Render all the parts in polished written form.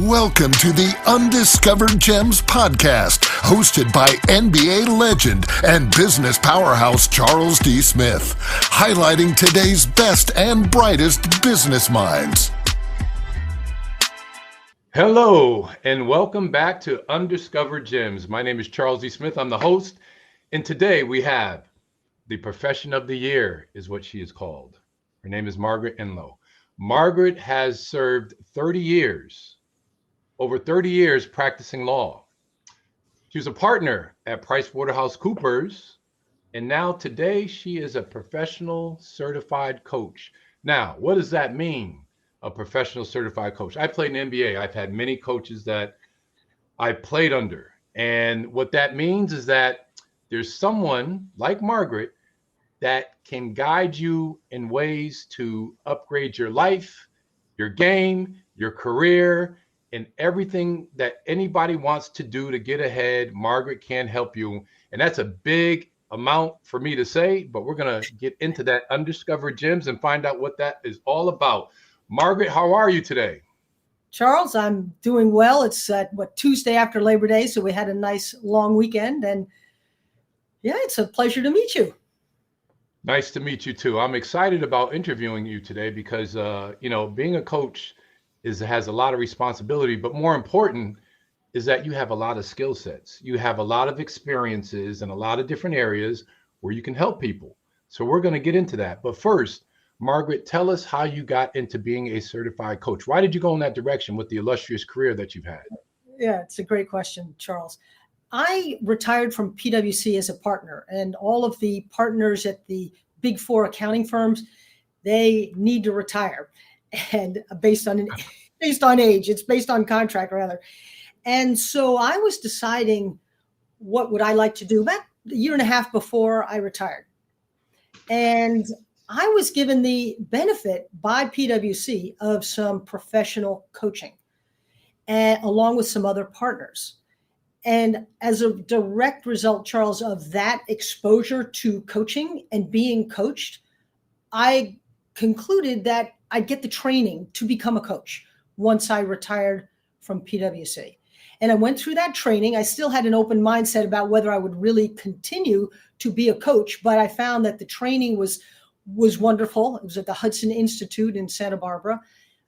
Welcome to the Undiscovered Gems podcast, hosted by NBA legend and business powerhouse Charles D. Smith, highlighting today's best and brightest business minds. Hello, and welcome back to Undiscovered Gems. My name is Charles D. Smith. I'm the host, and today we have the Profession of the Year is what she is called. Her name is Margaret Enloe. Margaret has served over 30 years practicing law. She was a partner at PricewaterhouseCoopers, and now today she is a professional certified coach. Now, what does that mean, a professional certified coach? I played in NBA. I've had many coaches that I played under. And what that means is that there's someone like Margaret that can guide you in ways to upgrade your life, your game, your career, and everything that anybody wants to do to get ahead. Margaret can help you. And that's a big amount for me to say, but we're going to get into that Undiscovered Gems and find out what that is all about. Margaret, how are you today? Charles, I'm doing well. It's Tuesday after Labor Day, so we had a nice long weekend. And yeah, it's a pleasure to meet you. Nice to meet you too. I'm excited about interviewing you today because, being a coach has a lot of responsibility, but more important is that you have a lot of skill sets. You have a lot of experiences in a lot of different areas where you can help people. So we're going to get into that. But first, Margaret, tell us how you got into being a certified coach. Why did you go in that direction with the illustrious career that you've had? Yeah, it's a great question, Charles. I retired from PwC as a partner, and all of the partners at the big four accounting firms, they need to retire. And based on age, it's based on contract rather. And so I was deciding what would I like to do about a year and a half before I retired. And I was given the benefit by PwC of some professional coaching, and along with some other partners. And as a direct result, Charles, of that exposure to coaching and being coached, I concluded that I'd get the training to become a coach once I retired from PwC. And I went through that training. I still had an open mindset about whether I would really continue to be a coach, but I found that the training was wonderful. It was at the Hudson Institute in Santa Barbara.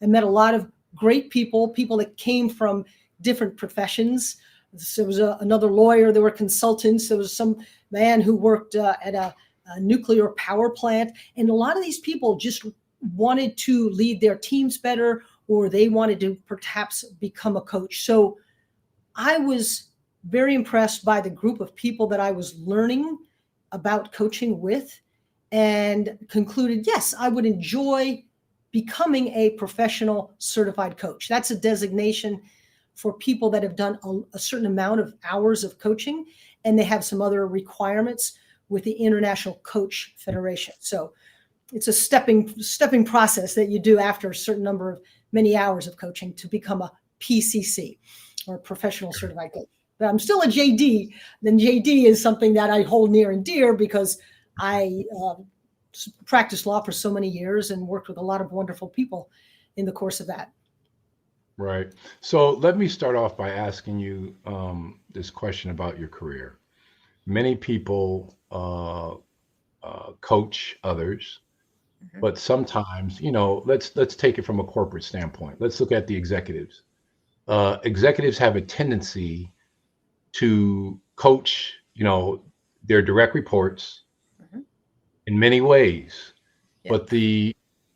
I met a lot of great people that came from different professions. There was another lawyer, there were consultants, there was some man who worked at a nuclear power plant. And a lot of these people just wanted to lead their teams better, or they wanted to perhaps become a coach. So I was very impressed by the group of people that I was learning about coaching with, and concluded, yes, I would enjoy becoming a professional certified coach. That's a designation for people that have done a certain amount of hours of coaching, and they have some other requirements with the International Coach Federation. So it's a stepping process that you do after a certain number of many hours of coaching to become a PCC, or professional certified coach. But I'm still a JD. Then JD is something that I hold near and dear because I practiced law for so many years and worked with a lot of wonderful people in the course of that. Right. So let me start off by asking you this question about your career. Many people coach others, but sometimes, let's take it from a corporate standpoint. Let's look at the executives. Executives have a tendency to coach, their direct reports in many ways. Yeah.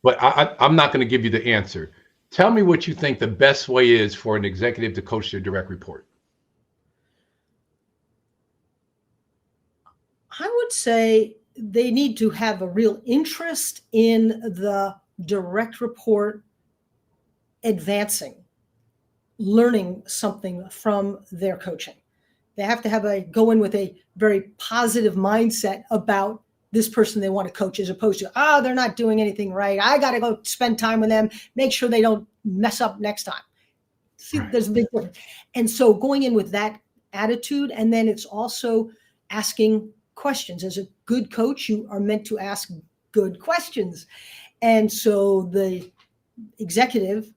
But I'm not going to give you the answer. Tell me what you think the best way is for an executive to coach their direct report. I would say they need to have a real interest in the direct report advancing, learning something from their coaching. They have to go in with a very positive mindset about this person they want to coach, as opposed to, they're not doing anything right. I got to go spend time with them, make sure they don't mess up next time. See, right. There's a big difference. And so going in with that attitude, and then it's also asking questions. As a good coach, you are meant to ask good questions. And so the executive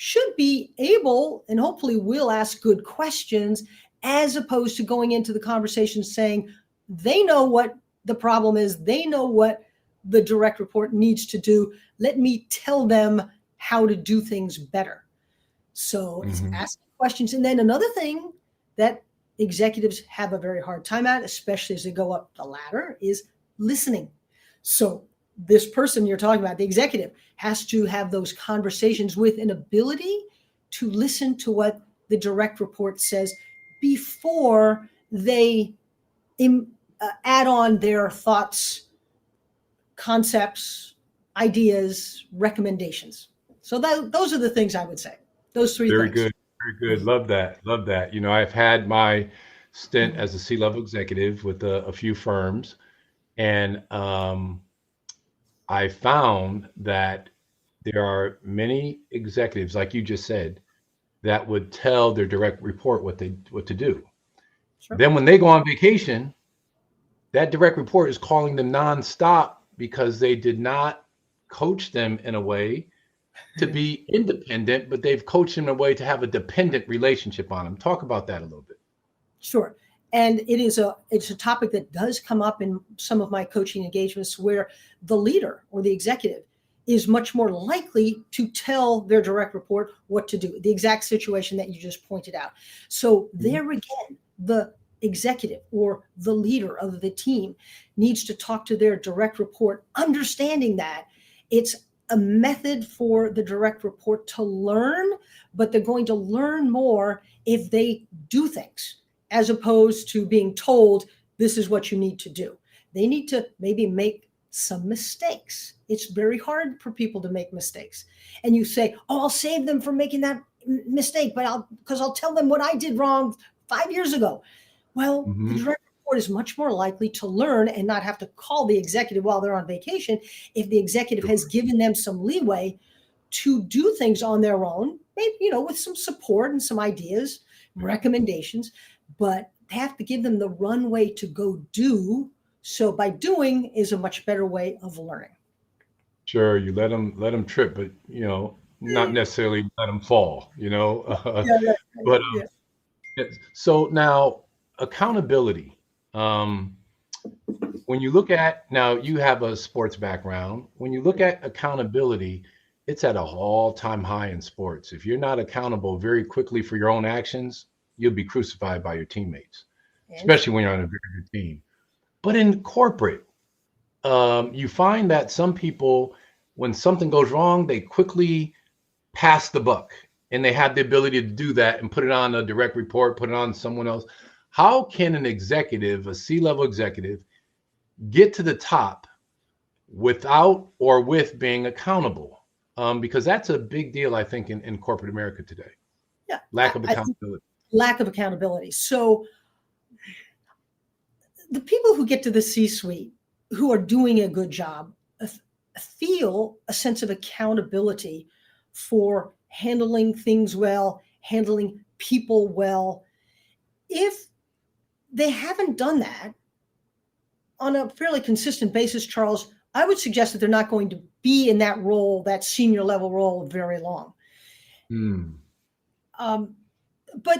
should be able and hopefully will ask good questions, as opposed to going into the conversation saying they know what the problem is, they know what the direct report needs to do. Let me tell them how to do things better. So it's asking questions. And then another thing that executives have a very hard time at, especially as they go up the ladder, is listening. So this person you're talking about, the executive, has to have those conversations with an ability to listen to what the direct report says before they add on their thoughts, concepts, ideas, recommendations. So those are the things I would say. Those three Very things. good. Very good. Love that. Love that. I've had my stint as a C-level executive with a few firms, and I found that there are many executives, like you just said, that would tell their direct report what to do. Sure. Then when they go on vacation, that direct report is calling them nonstop because they did not coach them in a way to be independent, but they've coached them in a way to have a dependent relationship on them. Talk about that a little bit. Sure. And it's a topic that does come up in some of my coaching engagements, where the leader or the executive is much more likely to tell their direct report what to do, the exact situation that you just pointed out. So there again, the executive or the leader of the team needs to talk to their direct report, understanding that it's a method for the direct report to learn, but they're going to learn more if they do things, as opposed to being told, this is what you need to do. They need to maybe make some mistakes. It's very hard for people to make mistakes. And you say, oh, I'll save them from making that mistake, because I'll tell them what I did wrong 5 years ago. Well, the direct report is much more likely to learn and not have to call the executive while they're on vacation if the executive has given them some leeway to do things on their own, maybe, with some support and some ideas, recommendations, but they have to give them the runway to go do. So by doing is a much better way of learning. Sure, you let them trip, but not necessarily let them fall. But so now accountability. When you look at, now you have a sports background. When you look at accountability, it's at an all-time high in sports. If you're not accountable very quickly for your own actions, you'll be crucified by your teammates, especially when you're on a very good team. But in corporate, you find that some people, when something goes wrong, they quickly pass the buck, and they have the ability to do that and put it on a direct report, put it on someone else. How can an executive, a C-level executive, get to the top without or with being accountable? Because that's a big deal, I think, in corporate America today. Yeah, lack of accountability. Lack of accountability. So the people who get to the C-suite who are doing a good job feel a sense of accountability for handling things well, handling people well. If they haven't done that on a fairly consistent basis, Charles, I would suggest that they're not going to be in that role, that senior level role, very long. But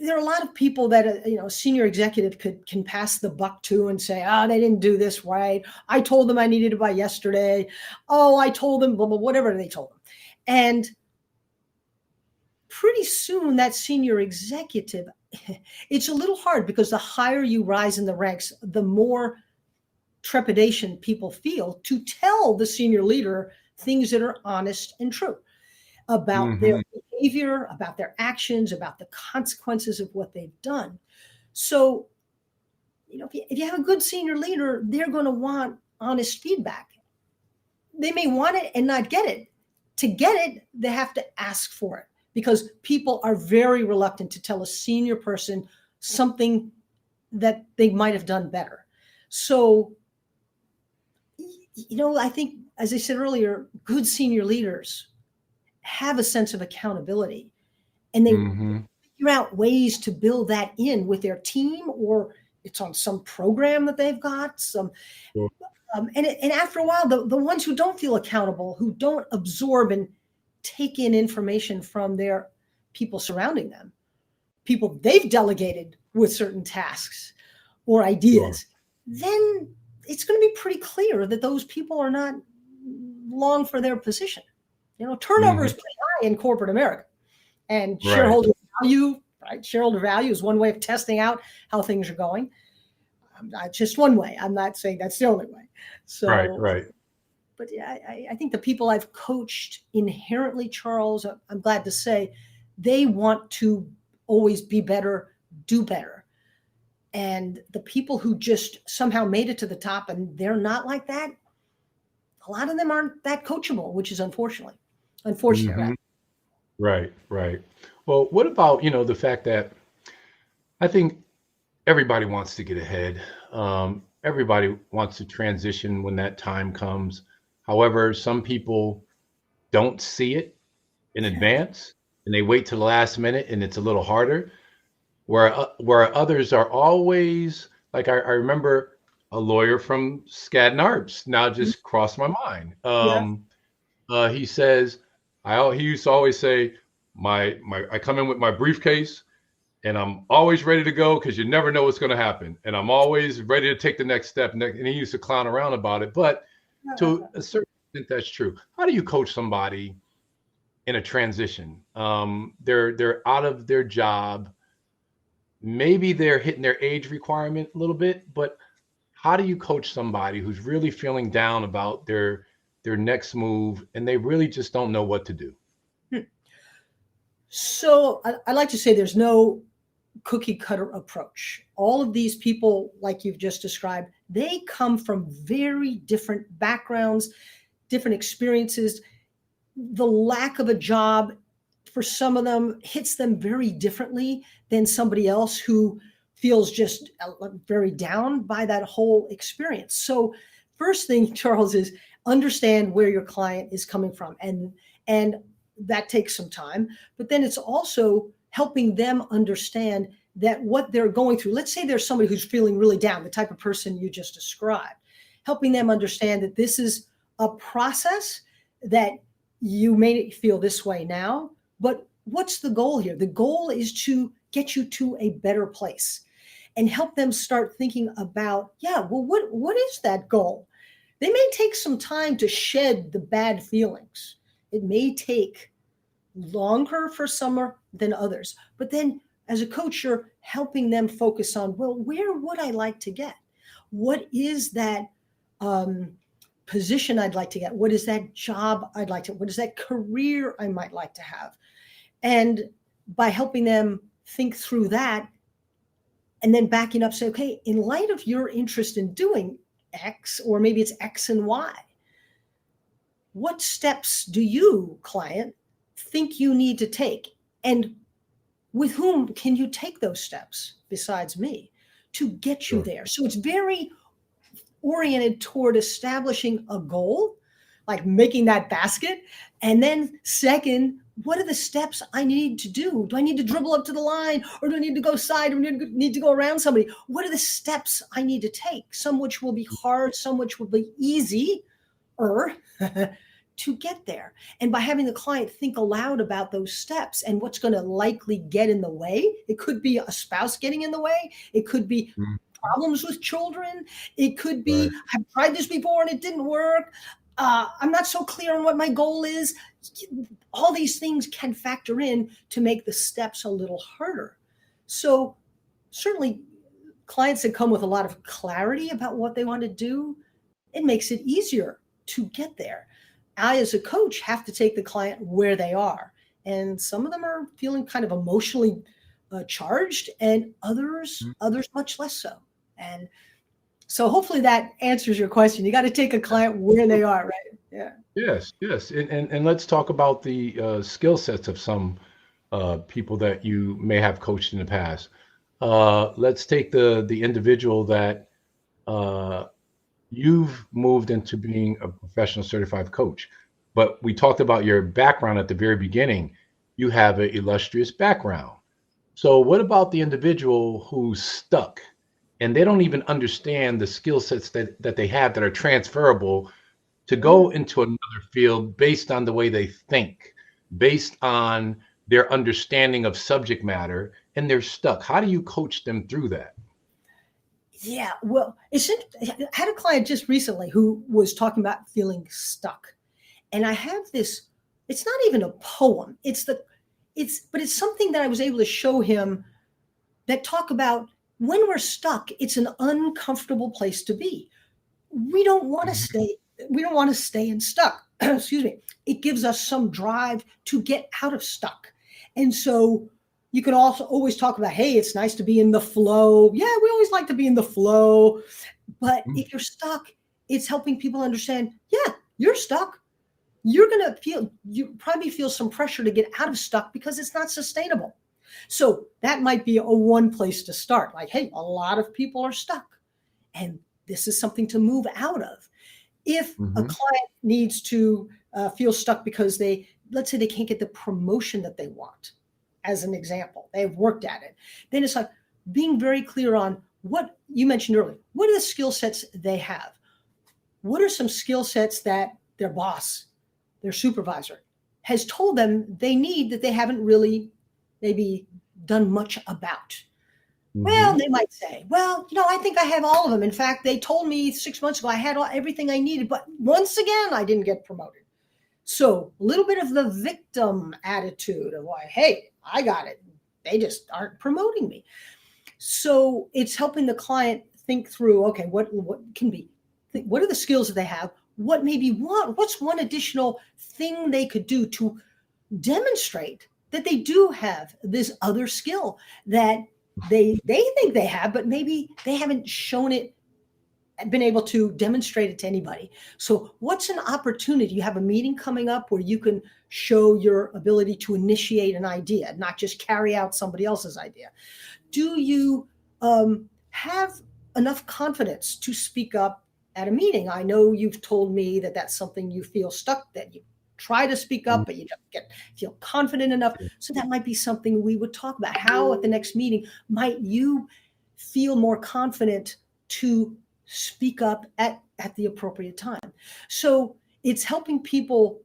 there are a lot of people that a senior executive can pass the buck to and say, they didn't do this right. I told them I needed it by yesterday. Oh, I told them, blah, blah, whatever they told them. And pretty soon that senior executive, it's a little hard, because the higher you rise in the ranks, the more trepidation people feel to tell the senior leader things that are honest and true about their behavior, about their actions, about the consequences of what they've done. So, if you have a good senior leader, they're going to want honest feedback. They may want it and not get it. To get it, they have to ask for it, because people are very reluctant to tell a senior person something that they might have done better. So, I think, as I said earlier, good senior leaders have a sense of accountability, and they figure out ways to build that in with their team, or it's on some program that they've got. And after a while, the ones who don't feel accountable, who don't absorb and take in information from their people surrounding them, people they've delegated with certain tasks or ideas, then it's going to be pretty clear that those people are not long for their position. Turnover is pretty high in corporate America, and shareholder value, right? Shareholder value is one way of testing out how things are going. Just one way. I'm not saying that's the only way. So, right. But I think the people I've coached inherently, Charles, I'm glad to say, they want to always be better, do better. And the people who just somehow made it to the top and they're not like that, a lot of them aren't that coachable, which is unfortunate. Right. Well, what about, the fact that I think everybody wants to get ahead. Everybody wants to transition when that time comes. However, some people don't see it in advance and they wait till the last minute and it's a little harder. Where others are always, like I remember a lawyer from Skadden Arps now just crossed my mind. He says, he used to always say, I come in with my briefcase and I'm always ready to go because you never know what's going to happen. And I'm always ready to take the next step. And he used to clown around about it. But to a certain extent, that's true. How do you coach somebody in a transition? They're out of their job. Maybe they're hitting their age requirement a little bit, but how do you coach somebody who's really feeling down about their next move and they really just don't know what to do? So I like to say there's no cookie cutter approach. All of these people, like you've just described, they come from very different backgrounds, different experiences. The lack of a job for some of them hits them very differently than somebody else who feels just very down by that whole experience. So first thing, Charles, is understand where your client is coming from. And that takes some time, but then it's also helping them understand that what they're going through. Let's say there's somebody who's feeling really down, the type of person you just described, helping them understand that this is a process, that you may feel this way now, but what's the goal here? The goal is to get you to a better place and help them start thinking about, what is that goal? They may take some time to shed the bad feelings. It may take longer for some than others, but then as a coach, you're helping them focus on, where would I like to get? What is that position I'd like to get? What is that job I'd like to, what is that career I might like to have? And by helping them think through that and then backing up, say, okay, in light of your interest in doing X, or maybe it's X and Y, what steps do you, client, think you need to take? And with whom can you take those steps besides me to get you there? So it's very oriented toward establishing a goal, like making that basket. And then second, what are the steps I need to do? Do I need to dribble up to the line, or do I need to go side, or need to go around somebody? What are the steps I need to take? Some which will be hard, some which will be easy to get there. And by having the client think aloud about those steps and what's going to likely get in the way, it could be a spouse getting in the way. It could be problems with children. It could be, I've tried this before and it didn't work. I'm not so clear on what my goal is. All these things can factor in to make the steps a little harder. So certainly clients that come with a lot of clarity about what they want to do, it makes it easier to get there. I, as a coach, have to take the client where they are. And some of them are feeling kind of emotionally charged, and others much less so. And so hopefully that answers your question. You got to take a client where they are, right? Yeah. Yes. And let's talk about the skill sets of some people that you may have coached in the past. Let's take the individual that you've moved into being a professional certified coach, but we talked about your background at the very beginning. You have an illustrious background. So what about the individual who's stuck and they don't even understand the skill sets that they have that are transferable to go into another field based on the way they think? based on their understanding of subject matter and they're stuck? How do you coach them through that? Yeah, well, I had a client just recently who was talking about feeling stuck. And I have this, it's not even a poem. But it's something that I was able to show him that talk about when we're stuck, it's an uncomfortable place to be. We don't want to stay. We don't want to stay in stuck. Excuse me. It gives us some drive to get out of stuck. And so you can also always talk about, hey, it's nice to be in the flow. Yeah, we always like to be in the flow. But if you're stuck, it's helping people understand, yeah, you're stuck. You probably feel some pressure to get out of stuck because it's not sustainable. So that might be one place to start. Like, hey, a lot of people are stuck and this is something to move out of. If a client needs to feel stuck because let's say they can't get the promotion that they want, as an example, they've worked at it, then it's like being very clear on what you mentioned earlier. What are the skill sets they have? What are some skill sets that their boss, their supervisor has told them they need that they haven't really maybe done much about? Well, they might say, well, I think I have all of them. In fact, they told me 6 months ago I had everything I needed, but once again, I didn't get promoted. So a little bit of the victim attitude of like, hey, I got it. They just aren't promoting me. So it's helping the client think through, okay, what can be, what are the skills that they have? What's one additional thing they could do to demonstrate that they do have this other skill that they think they have, but maybe they haven't shown it, been able to demonstrate it to anybody. So what's an opportunity? You have a meeting coming up where you can show your ability to initiate an idea, not just carry out somebody else's idea. Do you have enough confidence to speak up at a meeting? I know you've told me that that's something you feel stuck, that you try to speak up, but you don't feel confident enough. So that might be something we would talk about. How at the next meeting might you feel more confident to speak up at the appropriate time? So it's helping people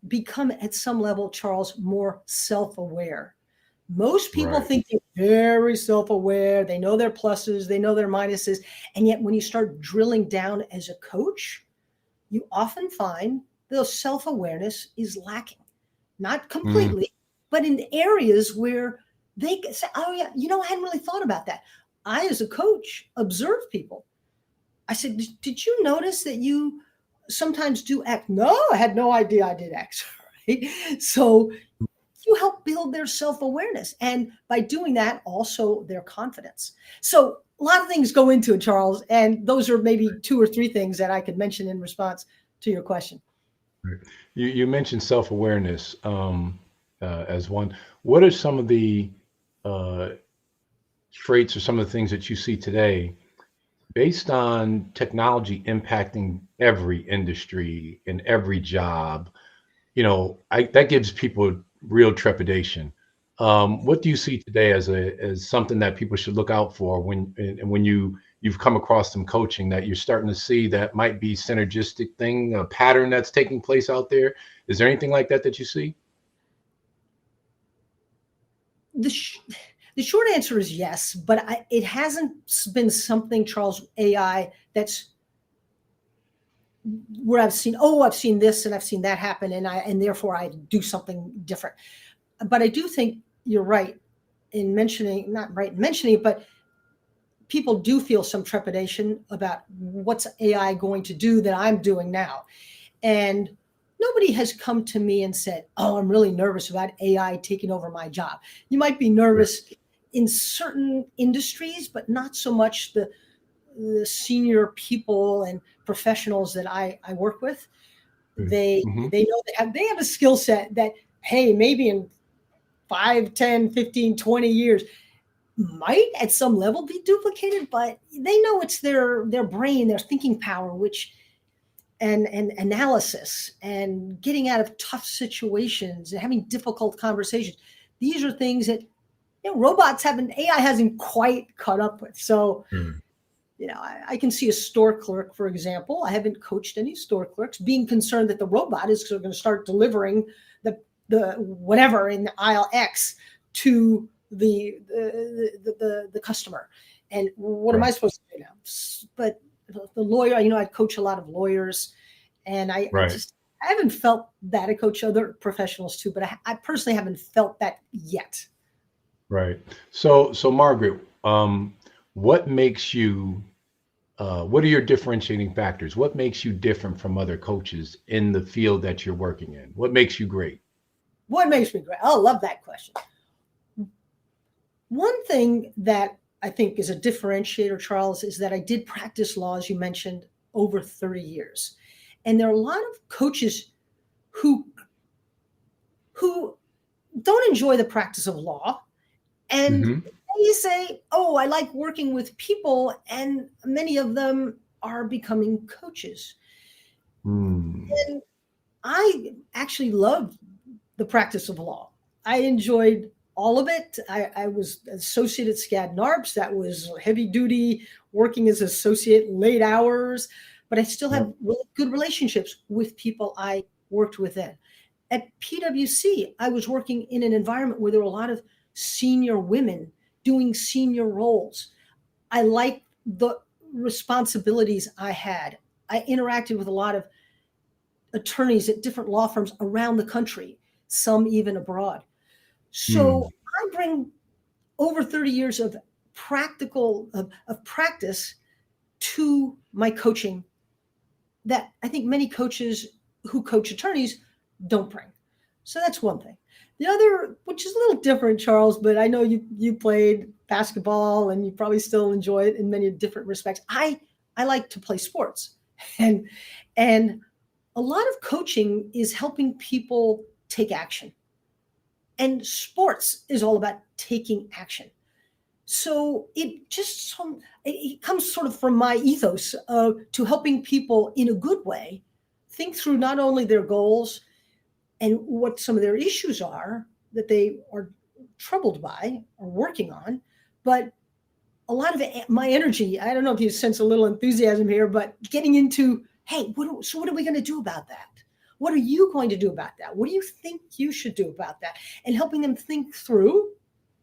become at some level, Charles, more self-aware. Most people think they're very self-aware. They know their pluses, they know their minuses. And yet when you start drilling down as a coach, you often find the self-awareness is lacking. Not completely, but in areas where they say, oh yeah, I hadn't really thought about that. I, as a coach, observe people. I said, did you notice that you sometimes do X? No, I had no idea I did X. Right? So you help build their self-awareness. And by doing that, also their confidence. So a lot of things go into it, Charles. And those are maybe 2 or 3 things that I could mention in response to your question. You mentioned self-awareness as one. What are some of the traits or some of the things that you see today based on technology impacting every industry and every job? That gives people real trepidation. What do you see today as something that people should look out for when you've come across some coaching that you're starting to see that might be synergistic thing, a pattern that's taking place out there? Is there anything like that you see? The short answer is yes, but it hasn't been something, Charles, AI, that's where I've seen this and I've seen that happen, and therefore I do something different. But I do think you're right in mentioning, not right in mentioning it, but people do feel some trepidation about what's AI going to do that I'm doing now. And nobody has come to me and said, oh, I'm really nervous about AI taking over my job. You might be nervous in certain industries, but not so much the senior people and professionals that I work with. They know they have a skill set that, hey, maybe in 5, 10, 15, 20 years might at some level be duplicated, but they know it's their brain, their thinking power, and analysis and getting out of tough situations and having difficult conversations. These are things that AI hasn't quite caught up with. So, I can see a store clerk, for example. I haven't coached any store clerks being concerned that the robot is going to start delivering the the whatever in aisle X to the customer. And what am I supposed to do now? But the lawyer, I coach a lot of lawyers, and I haven't felt that. I coach other professionals too, but I personally haven't felt that yet. Right. So Margaret, what makes you, what are your differentiating factors? What makes you different from other coaches in the field that you're working in? What makes you great? What makes me great? I love that question. One thing that I think is a differentiator, Charles, is that I did practice law, as you mentioned, over 30 years. And there are a lot of coaches who don't enjoy the practice of law. And they say, oh, I like working with people. And many of them are becoming coaches. And I actually love the practice of law. I enjoyed all of it. I was associate at Skadden Arps. That was heavy duty, working as associate, late hours, but I still have really good relationships with people I worked with then. At PwC, I was working in an environment where there were a lot of senior women doing senior roles. I liked the responsibilities I had. I interacted with a lot of attorneys at different law firms around the country, some even abroad. So I bring over 30 years of practice to my coaching that I think many coaches who coach attorneys don't bring. So that's one thing. The other, which is a little different, Charles, but I know you played basketball and you probably still enjoy it in many different respects. I like to play sports, and a lot of coaching is helping people take action. And sports is all about taking action. So it comes sort of from my ethos to helping people in a good way think through not only their goals and what some of their issues are that they are troubled by or working on, but a lot of my energy, I don't know if you sense a little enthusiasm here, but getting into, hey, what are we going to do about that? What are you going to do about that? What do you think you should do about that? And helping them think through,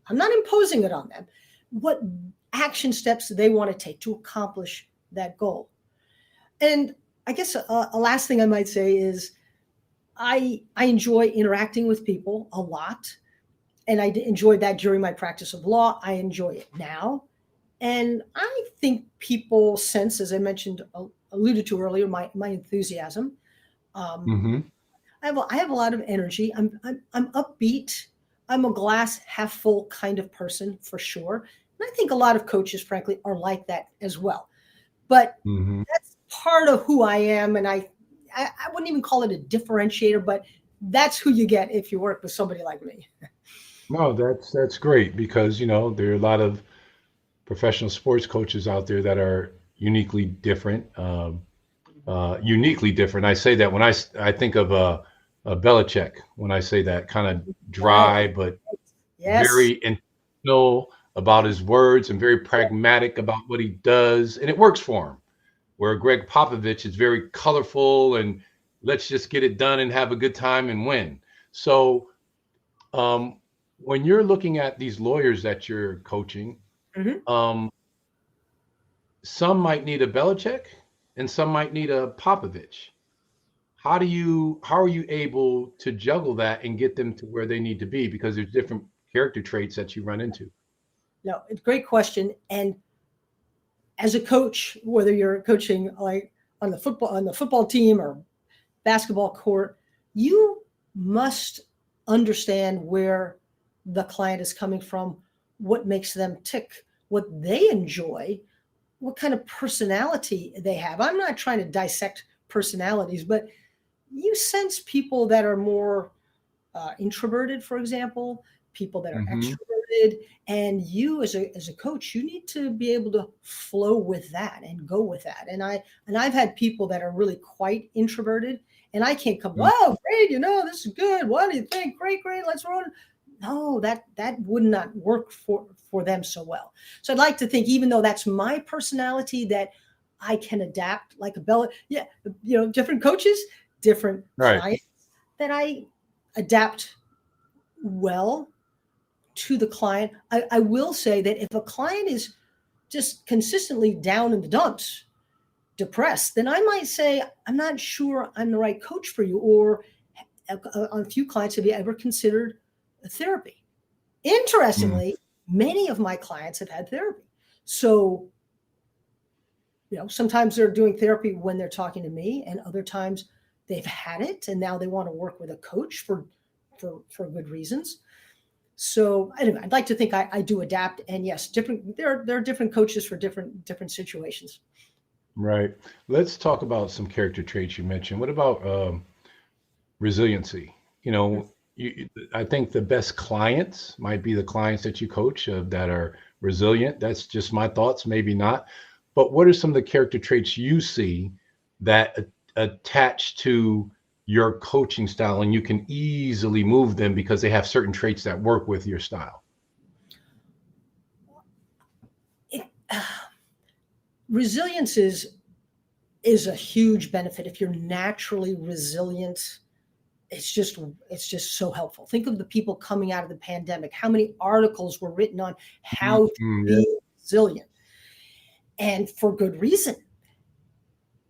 I'm not imposing it on them, what action steps they want to take to accomplish that goal. And I guess a last thing I might say is I enjoy interacting with people a lot. And I enjoyed that during my practice of law. I enjoy it now. And I think people sense, as I mentioned, alluded to earlier, my enthusiasm. I have a lot of energy. I'm upbeat. I'm a glass half full kind of person for sure. And I think a lot of coaches, frankly, are like that as well. But that's part of who I am. And I wouldn't even call it a differentiator, but that's who you get if you work with somebody like me. No, that's great, because, there are a lot of professional sports coaches out there that are uniquely different. I say that when I think of Belichick, when I say that, kind of dry, but very intentional about his words and very pragmatic about what he does. And it works for him. Where Greg Popovich is very colorful and let's just get it done and have a good time and win. So when you're looking at these lawyers that you're coaching, some might need a Belichick and some might need a Popovich. How are you able to juggle that and get them to where they need to be? Because there's different character traits that you run into. No, it's a great question. And as a coach, whether you're coaching like on the football team or basketball court, you must understand where the client is coming from, what makes them tick, what they enjoy, what kind of personality they have. I'm not trying to dissect personalities, but you sense people that are more introverted, for example, people that are extroverted, and you as a coach, you need to be able to flow with that and go with that. And I've had people that are really quite introverted, and I can't come, wow, great, this is good. What do you think? Great, let's run. No, that would not work for them so well. So I'd like to think, even though that's my personality, that I can adapt like a Bella. Yeah, different coaches, different clients, that I adapt well to the client. I will say that if a client is just consistently down in the dumps, depressed, then I might say, I'm not sure I'm the right coach for you. Or on a few clients, have you ever considered therapy? Interestingly, many of my clients have had therapy. So, sometimes they're doing therapy when they're talking to me, and other times they've had it and now they want to work with a coach for good reasons. So anyway, I'd like to think I do adapt, and yes, there are different coaches for different situations. Right. Let's talk about some character traits you mentioned. What about resiliency? I think the best clients might be the clients that you coach that are resilient. That's just my thoughts, maybe not. But what are some of the character traits you see that attach to your coaching style, and you can easily move them because they have certain traits that work with your style? Resilience is a huge benefit. If you're naturally resilient, it's just so helpful. Think of the people coming out of the pandemic. How many articles were written on how to be resilient, and for good reason.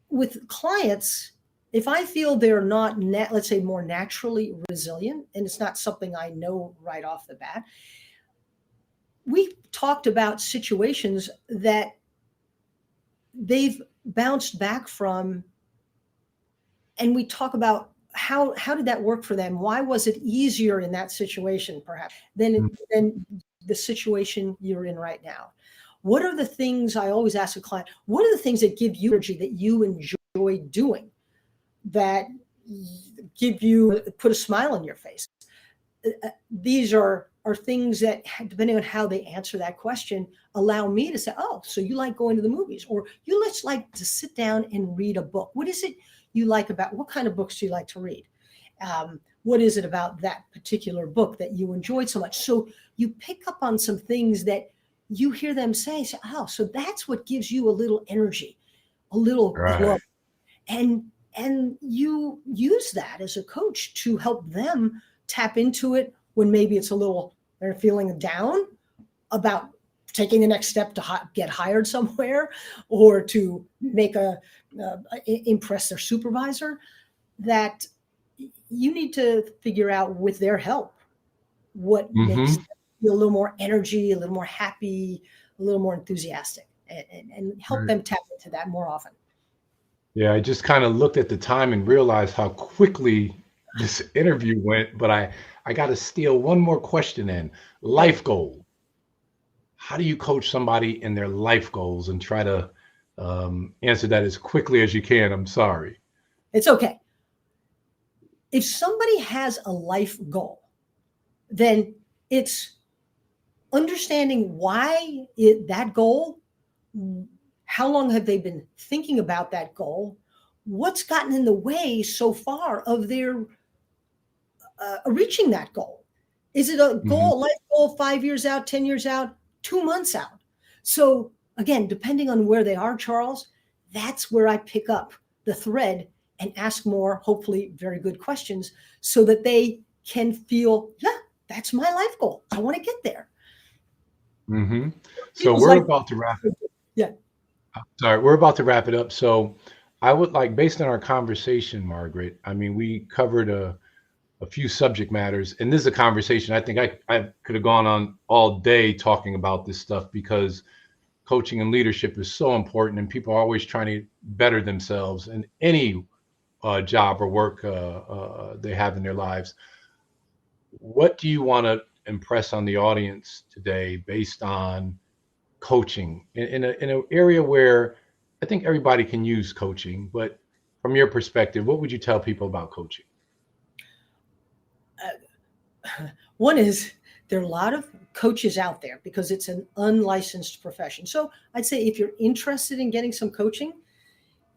With clients, if I feel they're not, let's say, more naturally resilient, and it's not something I know right off the bat, we talked about situations that they've bounced back from, and we talk about how did that work for them? Why was it easier in that situation, perhaps, than the situation you're in right now? What are the things, I always ask a client, what are the things that give you energy, that you enjoy doing, that put a smile on your face? These are things that, depending on how they answer that question, allow me to say, oh, so you like going to the movies, or you just like to sit down and read a book. What is it you like about, what kind of books do you like to read? What is it about that particular book that you enjoyed so much? So you pick up on some things that you hear them say, oh, so that's what gives you a little energy, a little glow. And you use that as a coach to help them tap into it when maybe they're feeling down about taking the next step to get hired somewhere, or to impress their supervisor. That you need to figure out, with their help, what makes them feel a little more energy, a little more happy, a little more enthusiastic, and help them tap into that more often. Yeah, I just kind of looked at the time and realized how quickly this interview went, but I got to steal one more question in. Life goal. How do you coach somebody in their life goals, and try to answer that as quickly as you can? I'm sorry. It's okay. If somebody has a life goal, then it's understanding why that goal, how long have they been thinking about that goal? What's gotten in the way so far of their reaching that goal? Is it a goal, a life goal, 5 years out, 10 years out, 2 months out? So again, depending on where they are, Charles, that's where I pick up the thread and ask more, hopefully very good questions, so that they can feel, yeah, that's my life goal. I want to get there. So we're about to wrap it. Yeah. Sorry, we're about to wrap it up. So I would like, based on our conversation, Margaret, I mean, we covered a few subject matters, and this is a conversation I think I could have gone on all day talking about this stuff, because coaching and leadership is so important, and people are always trying to better themselves in any job or work they have in their lives. What do you want to impress on the audience today based on coaching in an area where I think everybody can use coaching, but from your perspective, what would you tell people about coaching? One is, there are a lot of coaches out there because it's an unlicensed profession. So I'd say, if you're interested in getting some coaching,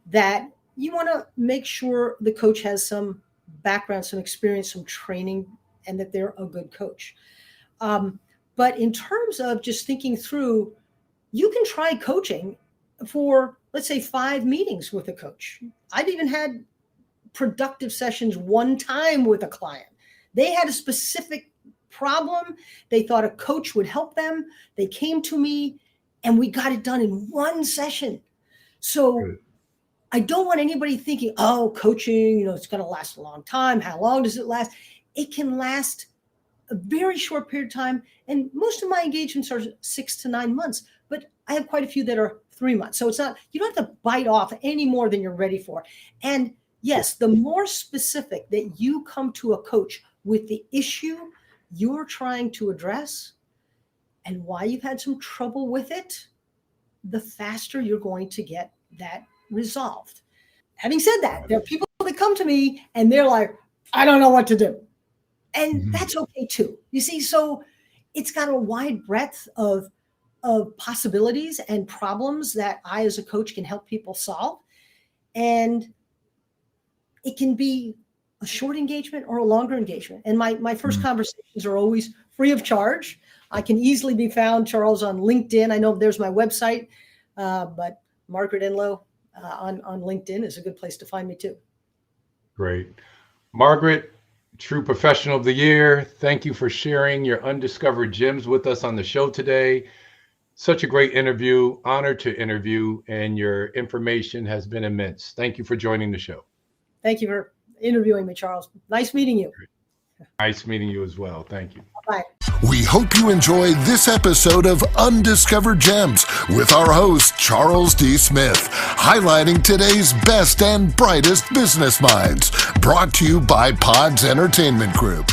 that you want to make sure the coach has some background, some experience, some training, and that they're a good coach. But in terms of just thinking through, you can try coaching for, let's say, 5 meetings with a coach. I've even had productive sessions one time with a client. They had a specific problem. They thought a coach would help them. They came to me and we got it done in one session. So Good. I don't want anybody thinking, oh, coaching, it's going to last a long time. How long does it last? It can last a very short period of time. And most of my engagements are 6 to 9 months, but I have quite a few that are 3 months. So it's not, you don't have to bite off any more than you're ready for. And yes, the more specific that you come to a coach with the issue you're trying to address and why you've had some trouble with it, the faster you're going to get that resolved. Having said that, there are people that come to me and they're like, I don't know what to do. And that's okay too. You see, so it's got a wide breadth of possibilities and problems that I, as a coach, can help people solve. And it can be a short engagement or a longer engagement. And my first conversations are always free of charge. I can easily be found, Charles, on LinkedIn. I know there's my website, but Margaret Enloe on LinkedIn is a good place to find me too. Great. Margaret, True Professional of the Year, thank you for sharing your undiscovered gems with us on the show today. Such a great interview, honored to interview, and your information has been immense. Thank you for joining the show. Thank you for interviewing me, Charles. Nice meeting you. Nice meeting you as well. Thank you. Bye. We hope you enjoyed this episode of Undiscovered Gems with our host, Charles D. Smith, highlighting today's best and brightest business minds. Brought to you by Pods Entertainment Group.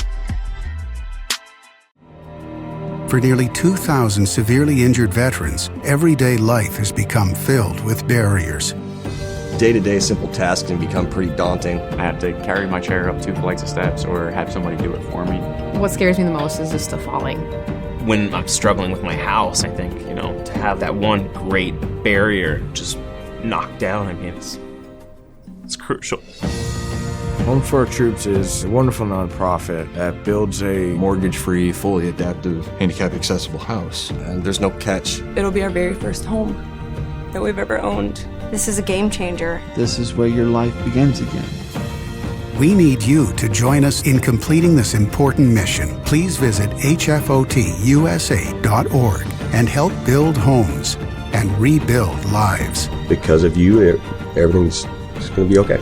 For nearly 2,000 severely injured veterans, everyday life has become filled with barriers. Day-to-day simple tasks can become pretty daunting. I have to carry my chair up 2 flights of steps or have somebody do it for me. What scares me the most is just the falling. When I'm struggling with my house, I think, to have that one great barrier just knocked down, it's crucial. Home for Our Troops is a wonderful nonprofit that builds a mortgage-free, fully adaptive, handicap-accessible house. And there's no catch. It'll be our very first home that we've ever owned. This is a game changer. This is where your life begins again. We need you to join us in completing this important mission. Please visit hfotusa.org and help build homes and rebuild lives. Because of you, everything's going to be okay.